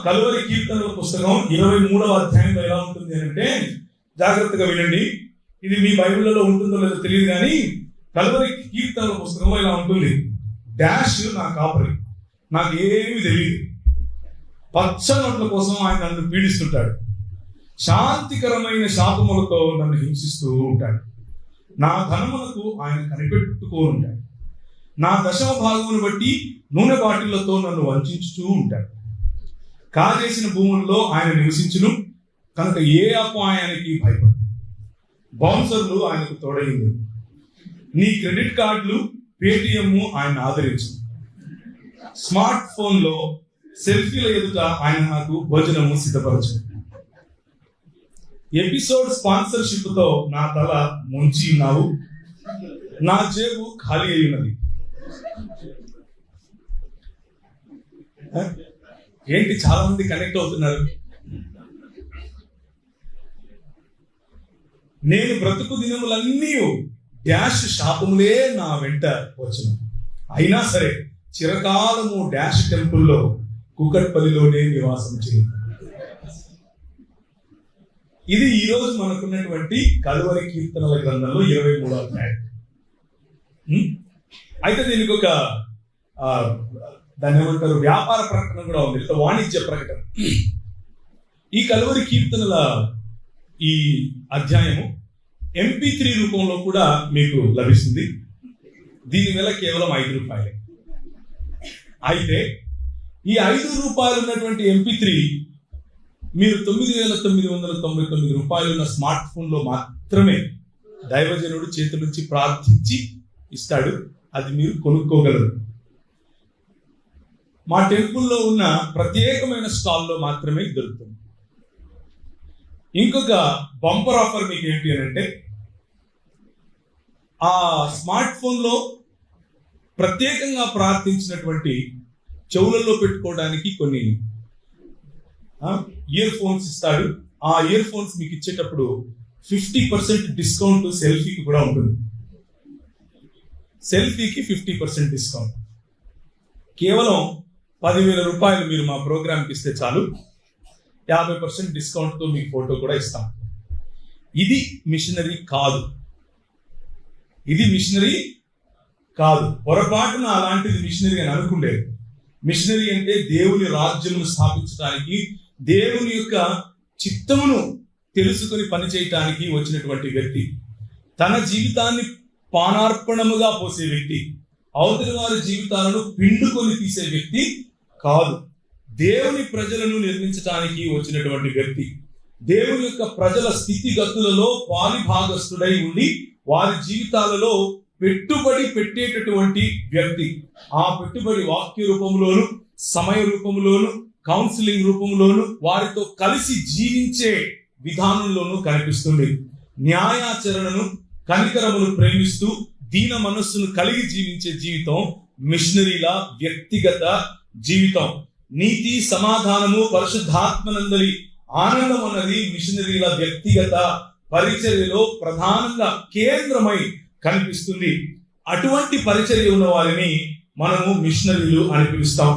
కలువరి కీర్తనల పుస్తకం 23వ అధ్యాయంలో ఎలా ఉంటుంది అంటే, జాగ్రత్తగా వినండి, ఇది మీ బైబిల్లో ఉంటుందో లేదో తెలియదు కానీ కలువరి కీర్తనల పుస్తకంలో ఇలా ఉంటుంది. డాష్ నా కాపరి, నాకు ఏమీ తెలియదు, పచ్చనొట్ల కోసం ఆయన నన్ను పీడిస్తుంటాడు, శాంతికరమైన శాపములతో నన్ను హింసిస్తూ ఉంటాడు, నా ధనములకు ఆయన కనిపెట్టుకోనుంటాడు, నా దశమ భాగమును బట్టి నూనె బాటిళ్లతో నన్ను వంచుతూ ఉంటాడు, కాజేసిన భూముల్లో ఆయన నివసించును, కనుక ఏ అపాయానికి భయపడు, బౌన్సర్లు ఆయనకు తోడైంది, నీ క్రెడిట్ కార్డులు పేటిఎం ఆయన ఆదరించు, స్మార్ట్ ఫోన్ లో సెల్ఫీల ఎదుట ఆయన నాకు భోజనము సిద్ధపరచు, ఎపిసోడ్ స్పాన్సర్షిప్ తో నా తల ముంచి ఉన్నావు, నా జేబు ఖాళీ అయి ఉన్నది. ఏంటి చాలా మంది కనెక్ట్ అవుతున్నారు. నేను బ్రతుకు దినములన్నీ డాష్ శాపములే నా వెంట వచ్చును, అయినా సరే చిరకాలము డాష్ టెంపుల్లో కుకట్పల్లిలోనే నివాసం చేయను. ఇది ఈ రోజు మనకున్నటువంటి కలువరి కీర్తనల గ్రంథంలో 23వ అధ్యాయం. అయితే దీనికి ఒక దాన్ని ఏమంటారు, వ్యాపార ప్రకటన కూడా ఉంది, వాణిజ్య ప్రకటన. ఈ కలువరి కీర్తనల ఈ అధ్యాయము MP3 రూపంలో కూడా మీకు లభిస్తుంది. దీని వేళ కేవలం ₹5. అయితే ఈ ₹5 ఉన్నటువంటి MP3 మీరు ₹9,999 ఉన్న స్మార్ట్ ఫోన్ లో మాత్రమే దైవజనుడు చేతి నుంచి ప్రార్థించి ఇస్తాడు, అది మీరు కొనుక్కోగలరు. మా టెంపుల్లో ఉన్న ప్రత్యేకమైన స్టాల్లో మాత్రమే దొరుకుతుంది. ఇంకొక బంపర్ ఆఫర్ మీకు ఏంటి అని అంటే, ఆ స్మార్ట్ ఫోన్ లో ప్రత్యేకంగా ప్రార్థించినటువంటి చెవులలో పెట్టుకోవడానికి కొన్ని ఇయర్ ఫోన్స్ ఇస్తాడు. ఆ ఇయర్ ఫోన్స్ మీకు ఇచ్చేటప్పుడు 50% డిస్కౌంట్ సెల్ఫీకి కూడా ఉంటుంది. సెల్ఫీకి 50% డిస్కౌంట్. కేవలం ₹10,000 మీరు మా ప్రోగ్రామ్కి ఇస్తే చాలు, 50% డిస్కౌంట్తో మీకు ఫోటో కూడా ఇస్తాం. ఇది మిషనరీ కాదు, ఇది మిషనరీ కాదు. పొరపాటున అలాంటిది మిషనరీ అని అనుకుండేది. మిషనరీ అంటే దేవుని రాజ్యమును స్థాపించడానికి, దేవుని యొక్క చిత్తమును తెలుసుకుని పనిచేయటానికి వచ్చినటువంటి వ్యక్తి, తన జీవితాన్ని పానార్పణముగా పోసే వ్యక్తి, అవతలి వారి జీవితాలను పిండుకొని తీసే వ్యక్తి కాదు. దేవుని ప్రజలను నిర్మించడానికి వచ్చినటువంటి వ్యక్తి, దేవుని యొక్క ప్రజల స్థితిగతులలో పాలిభాగస్తుడై ఉండి వారి జీవితాలలో పెట్టుబడి పెట్టేటటువంటి వ్యక్తి. ఆ పెట్టుబడి వాక్య రూపంలోను, సమయ రూపంలోను, కౌన్సిలింగ్ రూపంలోను, వారితో కలిసి జీవించే విధానంలోనూ కనిపిస్తుంది. న్యాయాచరణను, కనికరమును ప్రేమిస్తూ దీన మనస్సును కలిగి జీవించే జీవితం మిషనరీల వ్యక్తిగత జీవితం. నీతి, సమాధానము, పరిశుద్ధాత్మనందలి ఆనందం అన్నది మిషనరీల వ్యక్తిగత పరిచర్యలో ప్రధానంగా కేంద్రమై కనిపిస్తుంది. అటువంటి పరిచర్య ఉన్న వారిని మనము మిషనరీలు అని పిలుస్తాం.